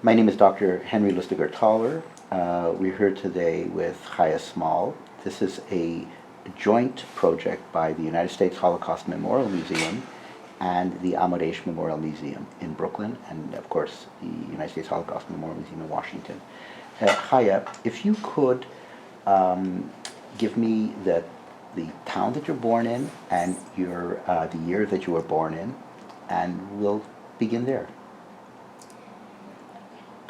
My name is Dr. Henry Lustiger-Toller. We're here today with Chaya Small. This is a joint project by the United States Holocaust Memorial Museum and the Amadeus Memorial Museum in Brooklyn, and of course the United States Holocaust Memorial Museum in Washington. Chaya, if you could give me the town that you're born in and the year that you were born in, and we'll begin there.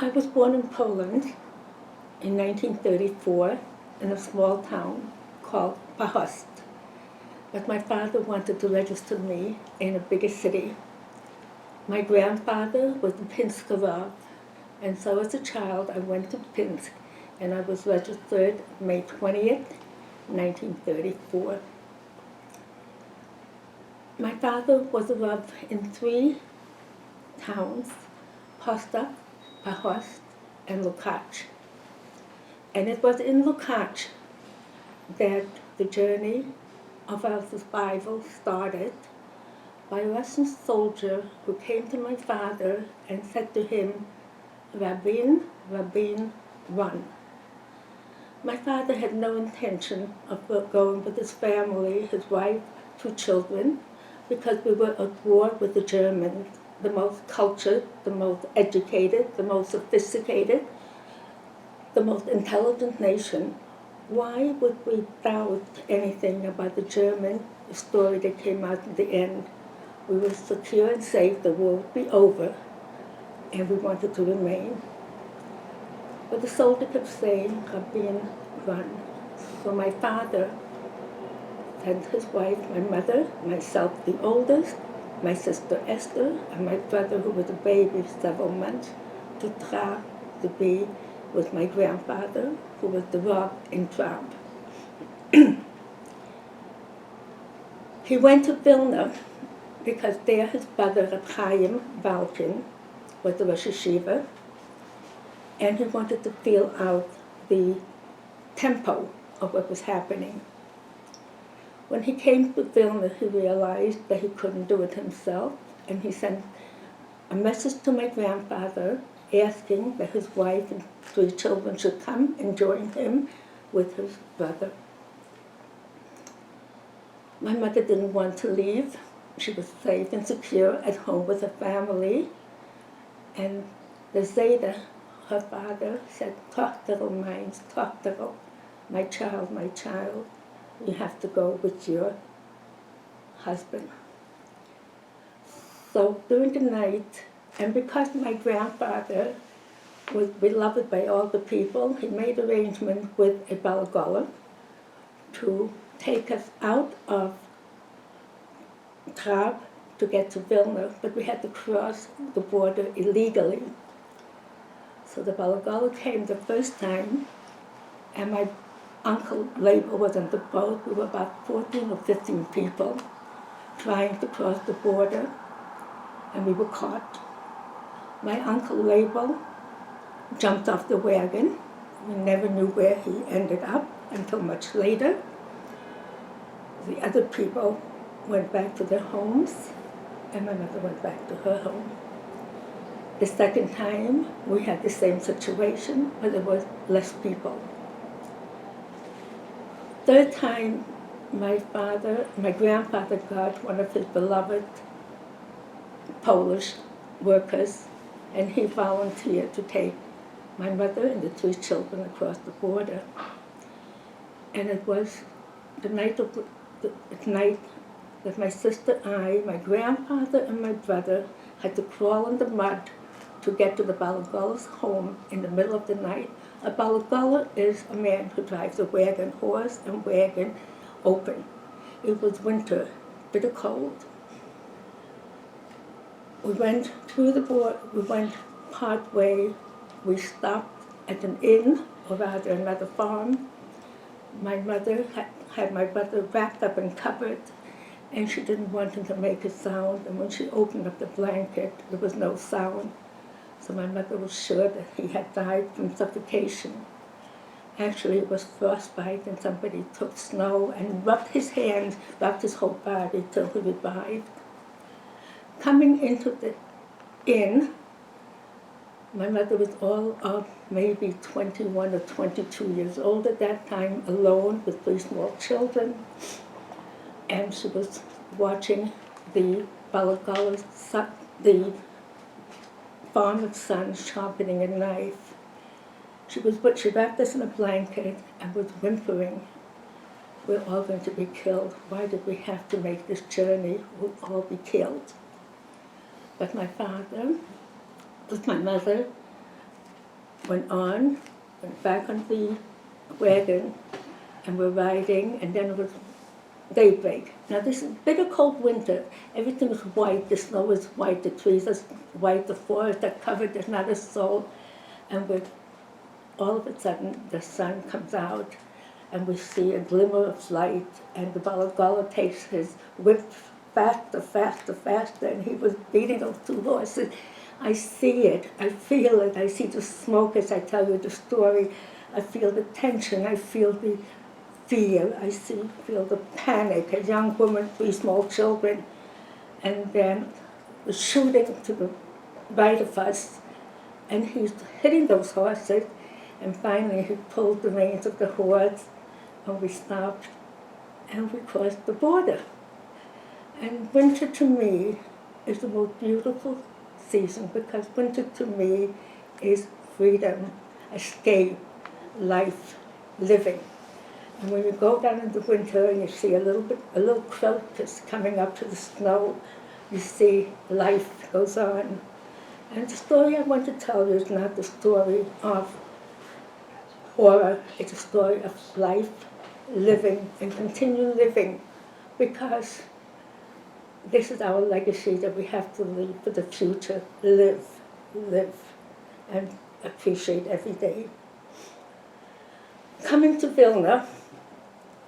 I was born in Poland in 1934 in a small town called Pahost. But my father wanted to register me in a bigger city. My grandfather was in Pinsk, and so as a child I went to Pinsk, and I was registered May 20th, 1934. My father was a Rav in 3 towns, Posta, Pahost, and Lukach. And it was in Lukach that the journey of our survival started by a Russian soldier who came to my father and said to him, "Rabin, Rabin, run." My father had no intention of going with his family, his wife, 2 children, because we were at war with the Germans, the most cultured, the most educated, the most sophisticated, the most intelligent nation. Why would we doubt anything about the German story that came out in the end? We were secure and safe, the war would be over, and we wanted to remain. But the soldier kept saying, "Rabin, run." So my father sent his wife, my mother, myself the oldest, my sister Esther, and my brother, who was a baby, several months, to Trab to be with my grandfather, who was the Rav in Trab. He went to Vilna because there his brother, Reb Chaim Balkin, was the Rosh Yeshiva, and he wanted to feel out the tempo of what was happening. When he came to Vilna, he realized that he couldn't do it himself, and he sent a message to my grandfather asking that his wife and 3 children should come and join him with his brother. My mother didn't want to leave. She was safe and secure at home with her family. And the Zayda, her father, said, "Tochtero meins, Tochtero, my child, you have to go with your husband." So during the night, and because my grandfather was beloved by all the people, he made arrangements with a Balagola to take us out of Trab to get to Vilna, but we had to cross the border illegally. So the Balagola came the first time, and my uncle Labor was on the boat. We were about 14 or 15 people trying to cross the border, and we were caught. My uncle Label jumped off the wagon. We never knew where he ended up until much later. The other people went back to their homes, and my mother went back to her home. The second time, we had the same situation, but there was less people. Third time, my grandfather got one of his beloved Polish workers, and he volunteered to take my mother and the 3 children across the border. And it was the night that my sister, my grandfather, and my brother had to crawl in the mud to get to the Balagola's home in the middle of the night. A Balagola is a man who drives a wagon, horse and wagon open. It was winter, bitter cold. We went through the border, we went part way, we stopped at an inn, or rather another farm. My mother had my brother wrapped up and covered, and she didn't want him to make a sound, and when she opened up the blanket, there was no sound. So my mother was sure that he had died from suffocation. Actually, it was frostbite, and somebody took snow and rubbed his hands, rubbed his whole body till he revived. Coming into the inn, My mother was all of maybe 21 or 22 years old at that time, alone with 3 small children. And she was watching the the farmer's son sharpening a knife. She wrapped us in a blanket and was whimpering, "We're all going to be killed. Why did we have to make this journey? We'll all be killed." But my father, with my mother, went back on the wagon, and we're riding, and then it was daybreak. Now this is bitter cold winter. Everything is white. The snow is white. The trees are white. The forest are covered. There's not a soul. And all of a sudden, the sun comes out, and we see a glimmer of light. And the Balagala takes his whip faster, faster, faster, and he was beating those 2 horses. I see it. I feel it. I see the smoke as I tell you the story. I feel the tension. I feel the fear. I feel the panic. A young woman, 3 small children, and then the shooting to the right of us, and he's hitting those horses, and finally he pulled the reins of the horse, and we stopped, and we crossed the border. And winter to me is the most beautiful season, because winter to me is freedom, escape, life, living. And when you go down in the winter and you see a little crocus coming up to the snow, you see life goes on. And the story I want to tell you is not the story of horror. It's a story of life, living, and continue living, because this is our legacy that we have to leave for the future. Live, and appreciate every day. Coming to Vilna,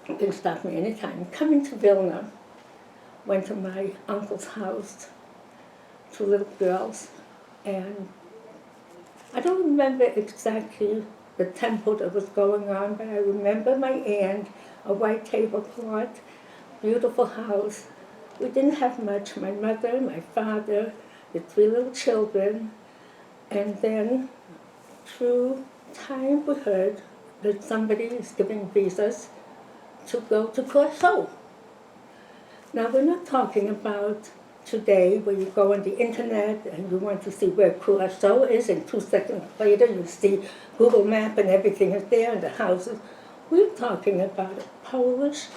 you can stop me anytime. Coming to Vilna, went to my uncle's house, 2 little girls, and I don't remember exactly the temple that was going on, but I remember my aunt, a white tablecloth, beautiful house. We didn't have much. My mother, my father, the 3 little children, and then through time we heard that somebody is giving visas to go to Curacao. Now we're not talking about today where you go on the internet and you want to see where Curacao is, and 2 seconds later you see Google Map and everything is there and the houses. We're talking about a Polish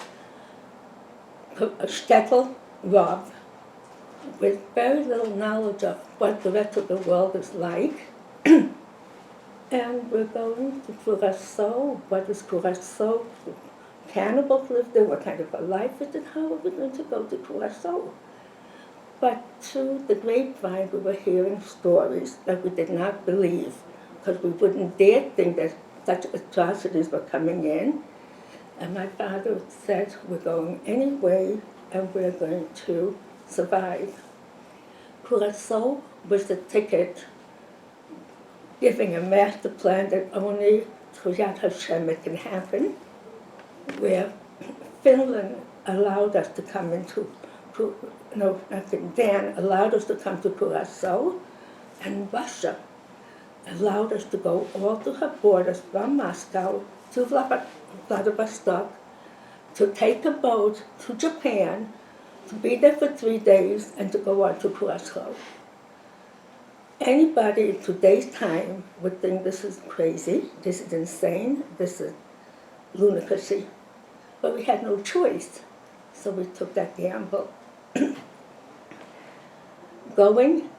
shtetl Rav with very little knowledge of what the rest of the world is like. And we're going to Curacao. What is Curacao? Cannibals live there. What kind of a life is it? How are we going to go to Curacao? But through the grapevine, we were hearing stories that we did not believe, because we wouldn't dare think that such atrocities were coming in. And my father said, we're going anyway, and we're going to survive. Curacao was the ticket, giving a master plan that only through Yad Hashem it can happen, where Finland allowed us to come Dan allowed us to come to Curacao, and Russia allowed us to go all to her borders from Moscow to Vladivostok, to take a boat to Japan, to be there for 3 days, and to go on to Curacao. Anybody in today's time would think this is crazy, this is insane, this is lunacy. But we had no choice, so we took that gamble. Going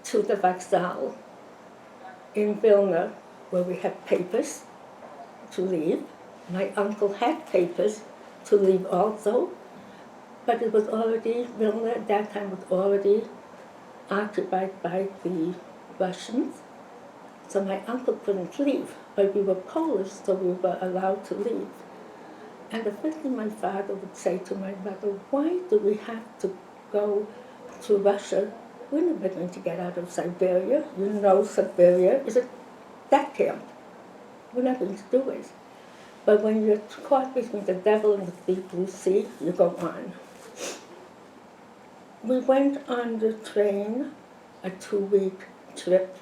to the Vokzal in Vilna, where we had papers to leave. My uncle had papers to leave also, but it was already, Vilna at that time was already occupied by the Russians, so my uncle couldn't leave, but we were Polish, so we were allowed to leave. And the first thing my father would say to my mother, why do we have to go to Russia? We're never going to get out of Siberia. You know Siberia is a death camp. We're not going to do it. But when you're caught between the devil and the deep blue sea, you go on. We went on the train, a 2-week trip,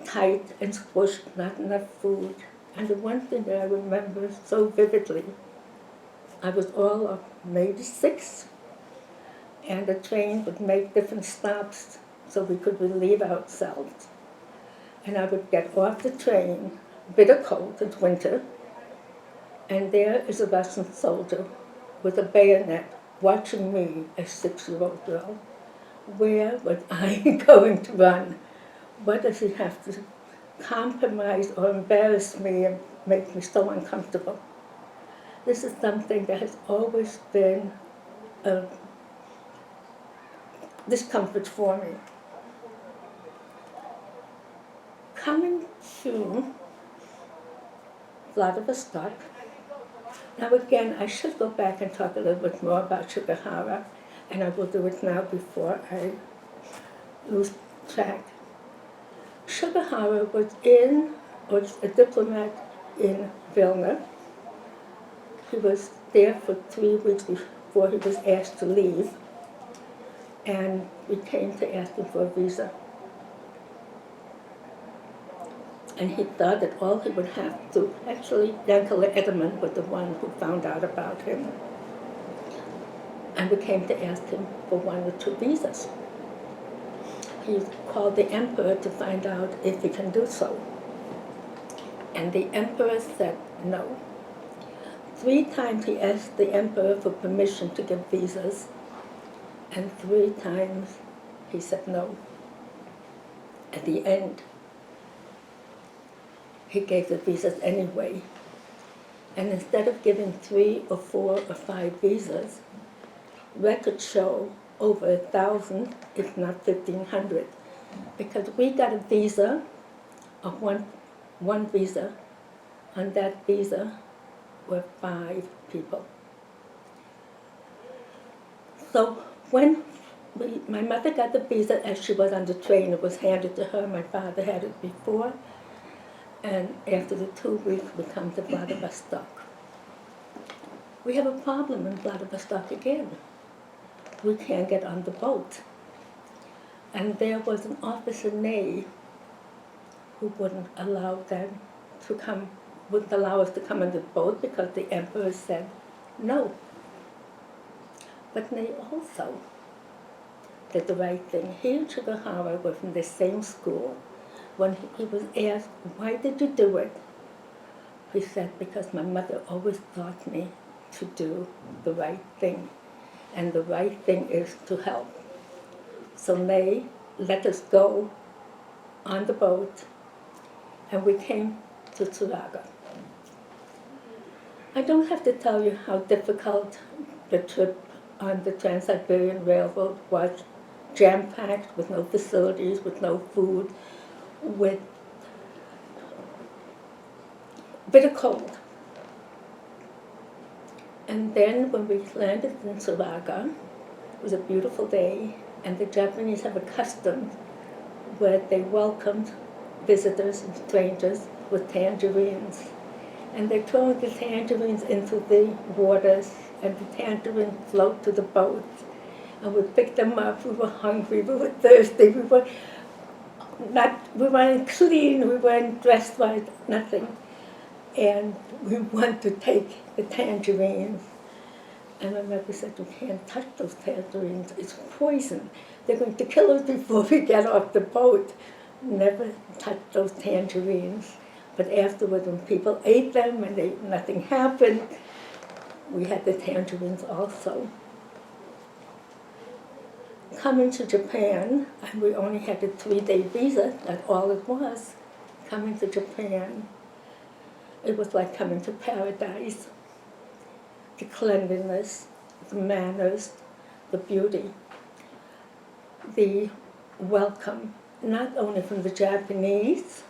tight and squished, not enough food. And the one thing that I remember so vividly, I was all of maybe 6, and the train would make different stops so we could relieve ourselves. And I would get off the train, bitter cold, it's winter, and there is a Russian soldier with a bayonet watching me, a 6-year-old girl. Where was I going to run? What does he have to compromise or embarrass me and make me so uncomfortable? This is something that has always been a discomfort for me. Coming to Vladivostok, now again, I should go back and talk a little bit more about Shugahara, and I will do it now before I lose track. Shugahara was a diplomat in Vilna. He was there for 3 weeks before he was asked to leave, and we came to ask him for a visa. And he thought that all he would have to, actually, Yankele Edelman was the one who found out about him. And we came to ask him for 1 or 2 visas. He called the emperor to find out if he can do so. And the emperor said no. 3 times he asked the emperor for permission to give visas, and 3 times he said no. At the end, he gave the visas anyway. And instead of giving 3 or 4 or 5 visas, records show over 1,000, if not 1,500, because we got a visa of one visa. On that visa were 5 people. So when my mother got the visa as she was on the train, it was handed to her. My father had it before. And after the 2 weeks, we come to Vladivostok. We have a problem in Vladivostok again. We can't get on the boat. And there was an officer, Ney, who wouldn't allow them to come, wouldn't allow us to come on the boat because the emperor said no. But Ney also did the right thing. He and Shugahara were from the same school. When he was asked, why did you do it? He said, because my mother always taught me to do the right thing. And the right thing is to help. So they let us go on the boat, and we came to Suraga. I don't have to tell you how difficult the trip on the Trans-Siberian Railroad was, jam-packed with no facilities, with no food, with bitter cold. And then when we landed in Suraga, it was a beautiful day, and the Japanese have a custom where they welcomed visitors and strangers with tangerines. And they throw the tangerines into the waters, and the tangerines float to the boat. And we picked them up. We were hungry, we were thirsty, we weren't clean, we weren't dressed right, nothing. And we wanted to take the tangerines. And my mother said, you can't touch those tangerines, it's poison. They're going to kill us before we get off the boat. Never touch those tangerines. But afterward, when people ate them and nothing happened, we had the tangerines also. Coming to Japan, and we only had a 3-day visa, that's all it was. Coming to Japan, it was like coming to paradise. The cleanliness, the manners, the beauty, the welcome, not only from the Japanese,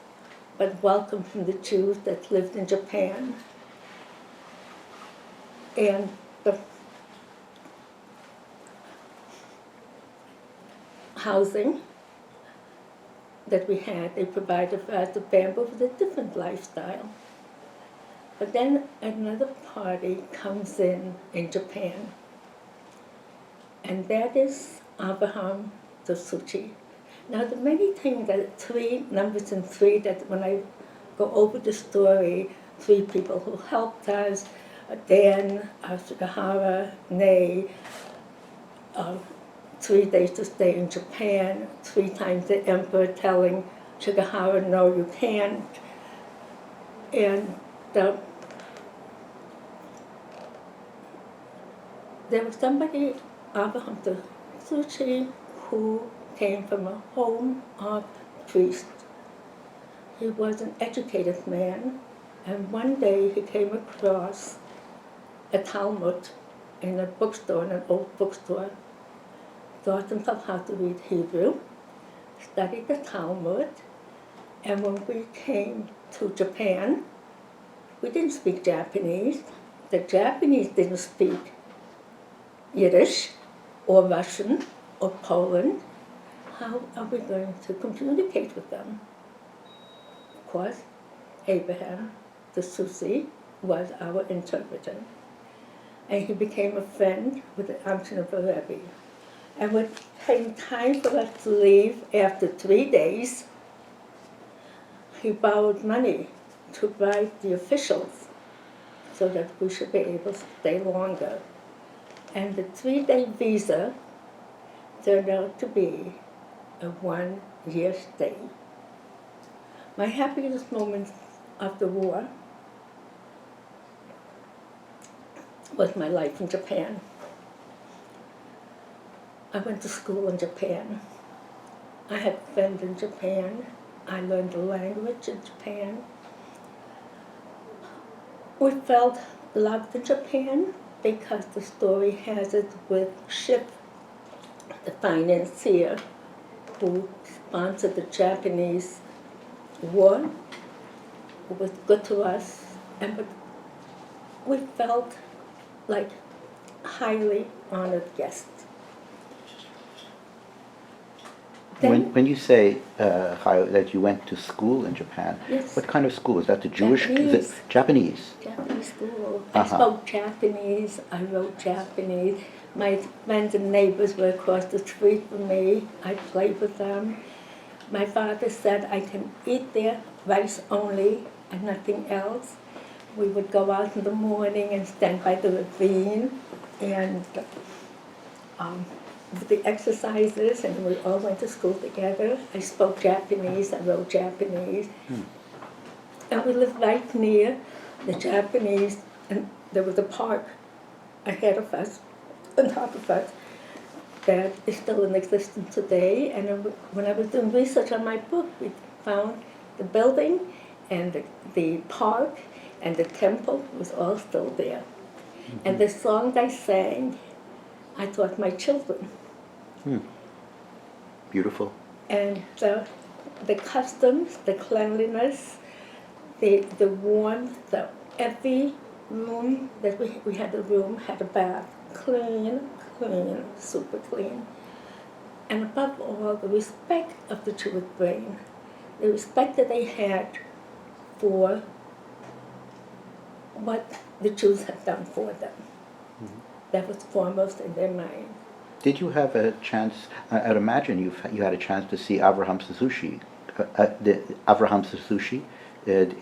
but welcome from the Jews that lived in Japan. And the housing that we had, they provided for us the bamboo with a different lifestyle. But then another party comes in Japan, and that is Abraham Dosuchi. Now, the many things that three numbers in three that when I go over the story, three people who helped us, Dan, Sugahara, Nay, 3 days to stay in Japan, 3 times the emperor telling Sugahara, no, you can't. And there was somebody, Abraham Sushi, who came from a home of priests. He was an educated man, and one day he came across a Talmud in a bookstore, in an old bookstore, taught himself how to read Hebrew, studied the Talmud, and when we came to Japan, we didn't speak Japanese. The Japanese didn't speak Yiddish or Russian or Poland. How are we going to communicate with them? Of course, Abraham, the Susi, was our interpreter. And he became a friend with the Amshin of the Rebbe. And when it came time for us to leave after 3 days, he borrowed money to bribe the officials so that we should be able to stay longer. And the 3-day visa turned out to be a 1-year stay. My happiest moments of the war was my life in Japan. I went to school in Japan. I had friends in Japan. I learned the language in Japan. We felt loved in Japan because the story has it with Ship, the financier who sponsored the Japanese war, who was good to us, and we felt like highly honored guests. When you say that you went to school in Japan, yes. What kind of school? Is that the Jewish? Japanese. Is it Japanese? Japanese school. Uh-huh. I spoke Japanese, I wrote Japanese. My friends and neighbors were across the street from me. I played with them. My father said I can eat there rice only and nothing else. We would go out in the morning and stand by the ravine and the exercises, and we all went to school together. I spoke Japanese, I wrote Japanese. And we lived right near the Japanese, and there was a park ahead of us, on top of us, that is still in existence today. And when I was doing research on my book, we found the building and the park and the temple was all still there. And the songs I sang, I taught my children. Beautiful. And the customs, the cleanliness, the warmth, every room that we had a room had a bath, clean, super clean. And above all, the respect of the Jewish brain, the respect that they had for what the Jews had done for them. That was foremost in their mind. Did you have a chance? I'd imagine you had a chance to see Avraham Sushi.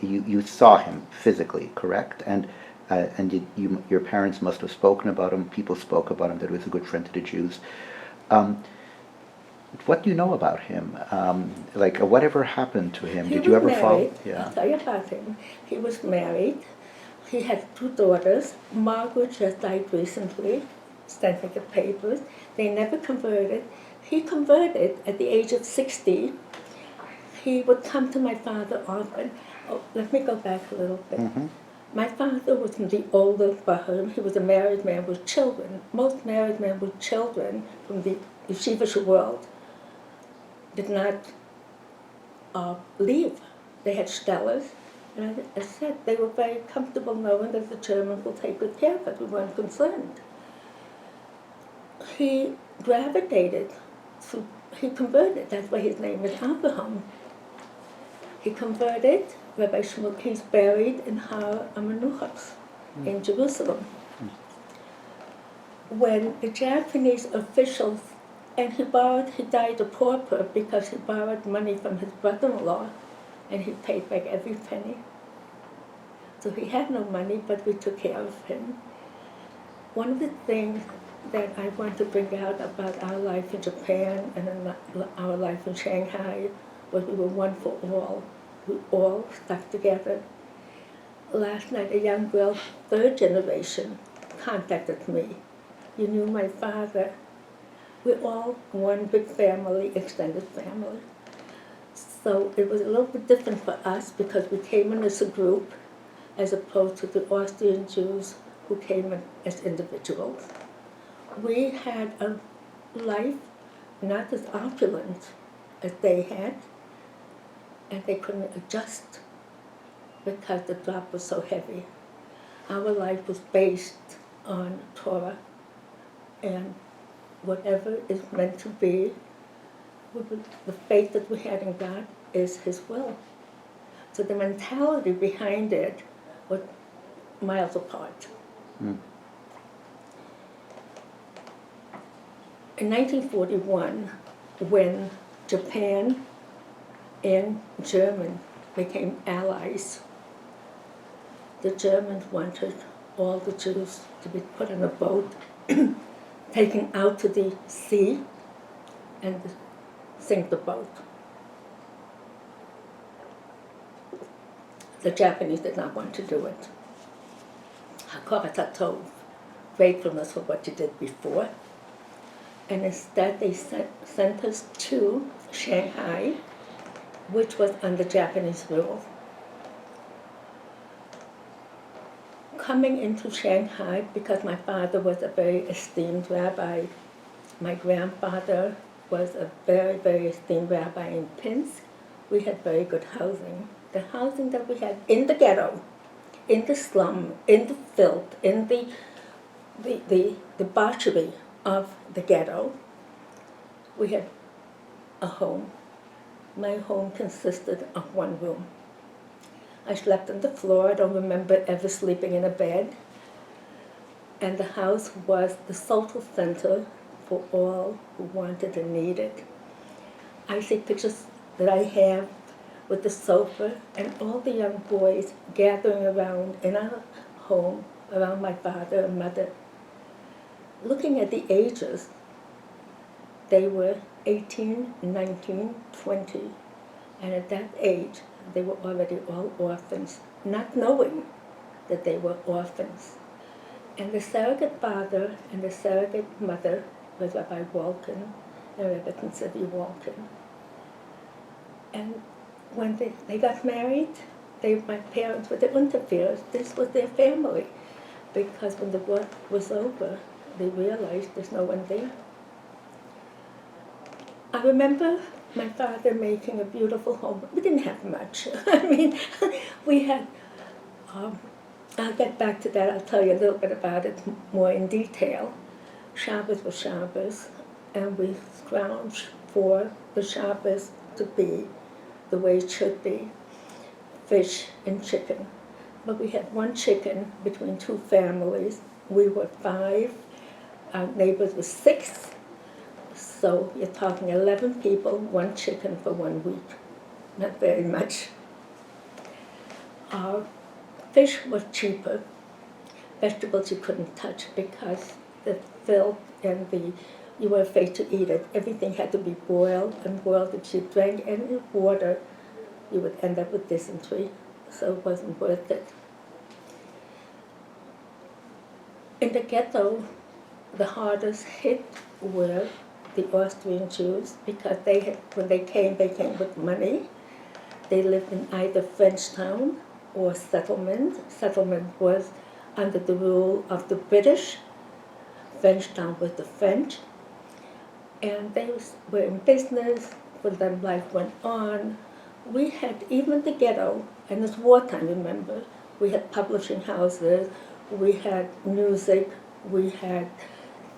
You saw him physically, correct? And your parents must have spoken about him. People spoke about him. That he was a good friend to the Jews. What do you know about him? Whatever happened to him? Did you ever follow? Yeah. I'll tell you about him. He was married. He had 2 daughters. Margaret just died recently. Sent me the papers. They never converted. He converted at the age of 60. He would come to my father often. Oh, let me go back a little bit. My father was from the older Baham. He was a married man with children. Most married men with children from the yeshivish world did not leave. They had stellars. And I said they were very comfortable knowing that the Germans will take good care of it. We weren't concerned. He gravitated, he converted, that's why his name is Abraham. He converted, Rabbi Shmuel, he's buried in Har HaMenuchos in Jerusalem. When the Japanese officials And he died a pauper because he borrowed money from his brother-in-law, and he paid back every penny. So he had no money, but we took care of him. One of the things that I want to bring out about our life in Japan and our life in Shanghai was we were one for all. We all stuck together. Last night, a young girl, third generation, contacted me. You knew my father. We're all one big family, extended family. So it was a little bit different for us because we came in as a group as opposed to the Austrian Jews who came in as individuals. We had a life not as opulent as they had, and they couldn't adjust because the drop was so heavy. Our life was based on Torah, and whatever is meant to be, the faith that we had in God is His will. So the mentality behind it was miles apart. Mm. In 1941, when Japan and Germany became allies, the Germans wanted all the Jews to be put in a boat, taken out to the sea, and sink the boat. The Japanese did not want to do it. Hakata Tov, gratefulness for what you did before. And instead they sent us to Shanghai, which was under Japanese rule. Coming into Shanghai, because my father was a very esteemed rabbi, my grandfather was a very, very esteemed rabbi in Pinsk, we had very good housing. The housing that we had in the ghetto, in the slum, in the filth, in the debauchery of the ghetto, we had a home. My home consisted of one room. I slept on the floor. I don't remember ever sleeping in a bed. And the house was the social center for all who wanted and needed. I see pictures that I have with the sofa and all the young boys gathering around in our home, around my father and mother. Looking at the ages, they were 18, 19, 20, and at that age, they were already all orphans, not knowing that they were orphans. And the surrogate father and the surrogate mother was Rabbi Walken and Rebbetzin Walken. And when they got married, my parents were the interferers. This was their family, because when the war was over, they realized there's no one there. I remember my father making a beautiful home. We didn't have much. I mean, we had, I'll get back to that. I'll tell you a little bit about it more in detail. Shabbos was Shabbos, and we scrounged for the Shabbos to be the way it should be, fish and chicken. But we had one chicken between two families. We were 5, our neighbors were 6, so you're talking 11 people, one chicken for 1 week. Not very much. Fish was cheaper. Vegetables you couldn't touch because the filth and you were afraid to eat it. Everything had to be boiled and boiled. If you drank any water, you would end up with dysentery, so it wasn't worth it. In the ghetto, the hardest hit were the Austrian Jews, because when they came with money. They lived in either Frenchtown or settlement. Settlement was under the rule of the British. Frenchtown was the French. And they were in business. For them, life went on. We had, even the ghetto, and it's wartime, remember, we had publishing houses, we had music, we had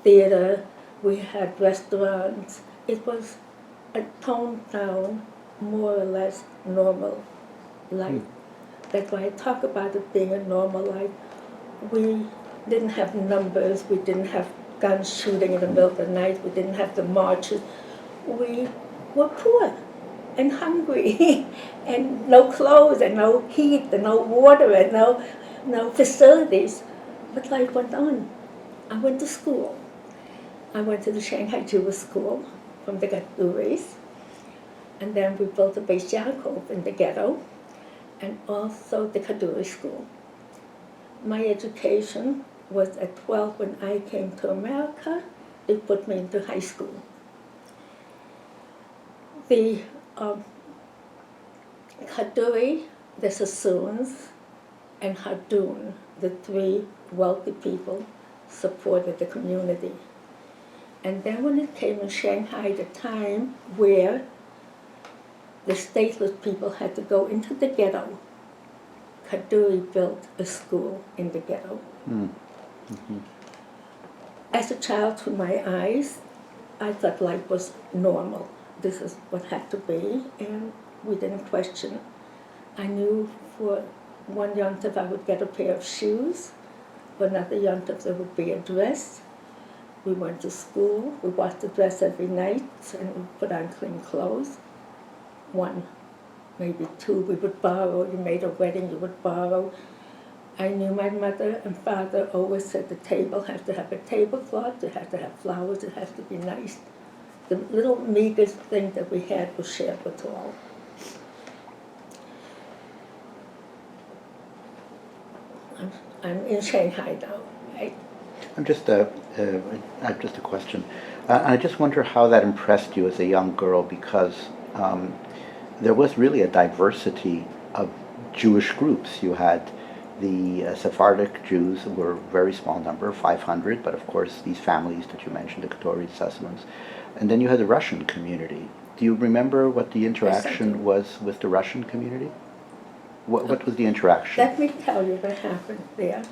theater, we had restaurants. It was a toned down, more or less normal life. That's why I talk about it being a normal life. We didn't have numbers, we didn't have guns shooting in the middle of the night. We didn't have the marches. We were poor and hungry and no clothes and no heat and no water and no facilities. But life went on. I went to school. I went to the Shanghai Jewish School from the Gaduris. And then we built a Beis Yaakov in the ghetto and also the Kaduri School. My education was at 12 when I came to America. They put me into high school. The Kaduri, the Sassoons, and Hadun, the three wealthy people, supported the community. And then when it came in Shanghai, the time where the stateless people had to go into the ghetto, Kaduri built a school in the ghetto. Mm-hmm. As a child, through my eyes, I thought life was normal. This is what had to be, and we didn't question. I knew for one yontif I would get a pair of shoes, for another yontif there would be a dress. We went to school, we washed the dress every night, and we put on clean clothes. One, maybe two, we would borrow. You made a wedding, you would borrow. I knew my mother and father always said the table has to have a tablecloth, it has to have flowers, it has to be nice. The little meager thing that we had was shared with all. I'm in Shanghai now, right? I have just a question. I just wonder how that impressed you as a young girl, because there was really a diversity of Jewish groups. You had the Sephardic Jews were a very small number, 500, but of course these families that you mentioned, the Katoris, Sassoons. And then you had the Russian community. Do you remember what the interaction was with the Russian community? What was the interaction? Let me tell you what happened there,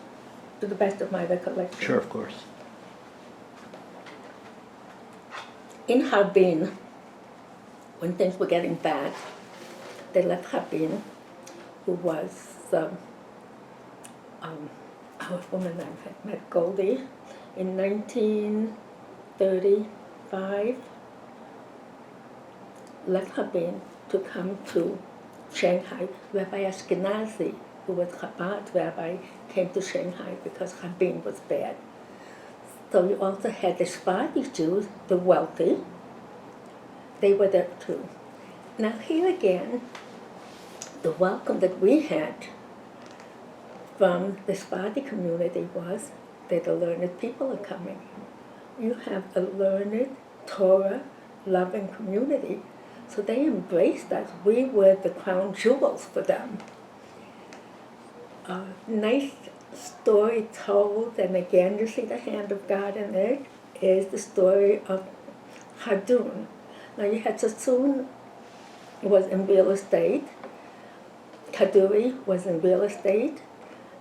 to the best of my recollection. Sure, of course. In Harbin, when things were getting bad, they left Harbin, who was our woman I had met, Goldie, in 1935, left Harbin to come to Shanghai. Rabbi Ashkenazi, who was Chabad rabbi, came to Shanghai because Harbin was bad. So you also had the Sephardi Jews, the wealthy. They were there too. Now here again, the welcome that we had from the Sephardi community was that the learned people are coming. You have a learned, Torah-loving community. So they embraced us. We were the crown jewels for them. A nice story told, and again you see the hand of God in it, is the story of Hadun. Now you had Sassoon was in real estate, Kaduri was in real estate,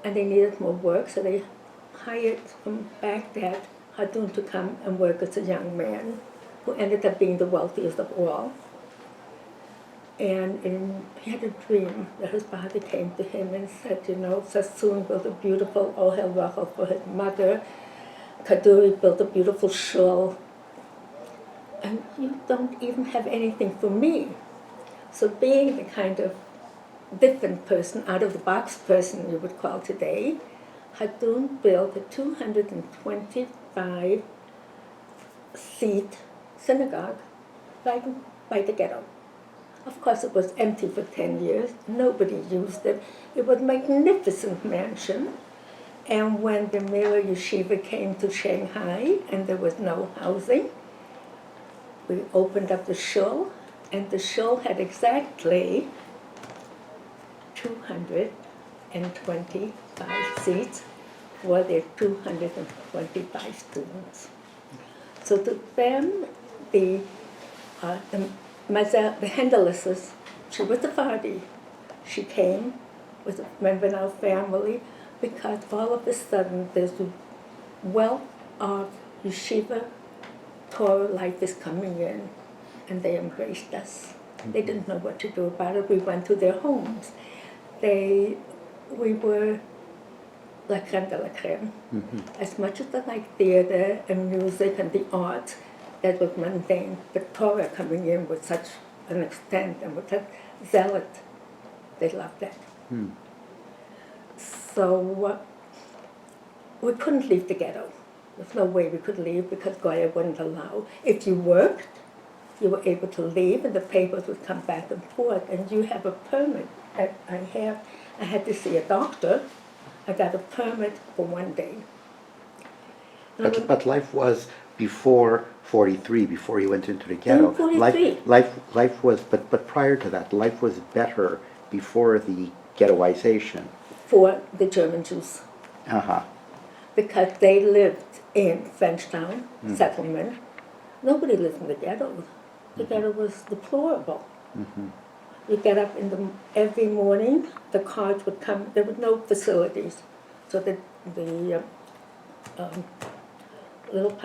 and they needed more work, so they hired from Baghdad Hadun to come and work as a young man, who ended up being the wealthiest of all. And he had a dream that his father came to him and said, Sassoon built a beautiful Ohel Rachel for his mother. Kaduri built a beautiful shul. And you don't even have anything for me. So being the kind of different person, out-of-the-box person you would call today, Hadun built a 225-seat synagogue right by the ghetto. Of course, it was empty for 10 years. Nobody used it. It was a magnificent mansion. And when the Mira Yeshiva came to Shanghai and there was no housing, we opened up the shul, and the shul had exactly 225 seats for their 225 students. So to them, the Hendelisses, she was a Sephardi. She came with a member in our family because all of a sudden there's a wealth of yeshiva Torah life is coming in, and they embraced us. They didn't know what to do about it. We went to their homes. We were la crème de la crème. As much as I like theater and music and the arts, that was mundane. But Torah coming in with such an extent and with that zealot, they loved that. So we couldn't leave the ghetto. There's no way we could leave because Goya wouldn't allow. If you worked, you were able to leave and the papers would come back and forth and you have a permit. I had to see a doctor. I got a permit for 1 day. But life was before 43, before you went into the ghetto. In 43. Life was, but prior to that, life was better before the ghettoization. For the German Jews. Uh-huh. Because they lived in Frenchtown settlement. Nobody lived in the ghetto. The ghetto was deplorable. You get up every morning, the cars would come, there were no facilities. So the little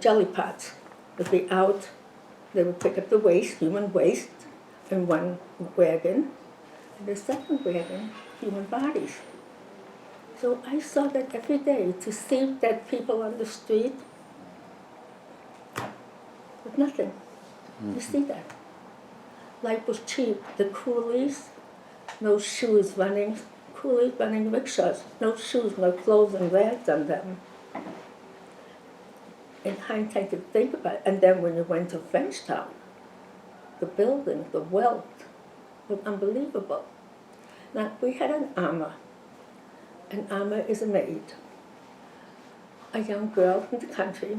jelly pots would be out, they would pick up the waste, human waste, in one wagon, and the second wagon, human bodies. So I saw that every day, to see that people on the street with nothing. You see that. Life was cheap. The coolies, no shoes running, coolies running rickshaws, no shoes, no clothes and rags on them. In hindsight, to think about it. And then when you went to Frenchtown, the buildings, the wealth was unbelievable. Now, we had an ama. An ama is a maid, a young girl from the country.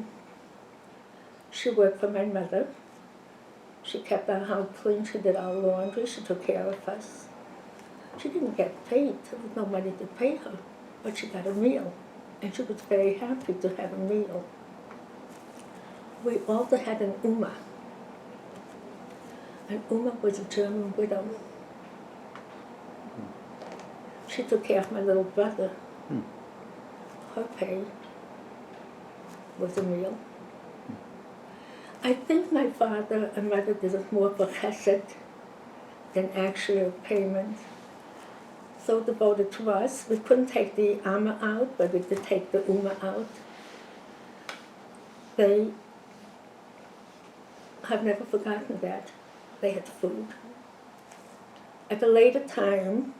She worked for my mother. She kept our house clean, she did our laundry, she took care of us. She didn't get paid, there was no money to pay her, but she got a meal, and she was very happy to have a meal. We also had an Uma. An Uma was a German widow. She took care of my little brother. Her pay was a meal. I think my father and mother did it more for chesed than actual payment. So devoted to us. We couldn't take the ama out, but we did take the uma out. They have never forgotten that. They had food. At a later time,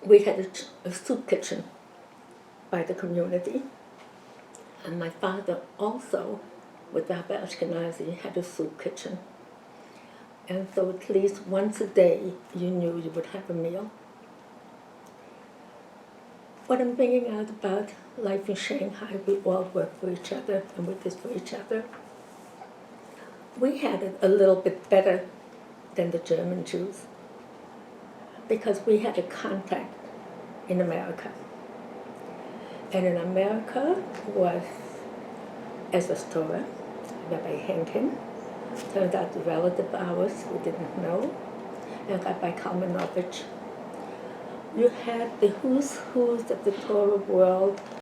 we had a soup kitchen by the community. And my father also, with Rabbi Ashkenazi, had a soup kitchen. And so at least once a day, you knew you would have a meal. What I'm bringing out about life in Shanghai, we all work for each other and we did for each other. We had it a little bit better than the German Jews because we had a contact in America. And in America was Ezra Torah, Rabbi Henkin, turned out a relative of ours we didn't know, and Rabbi Kalmanovich. You had the who's of the Torah world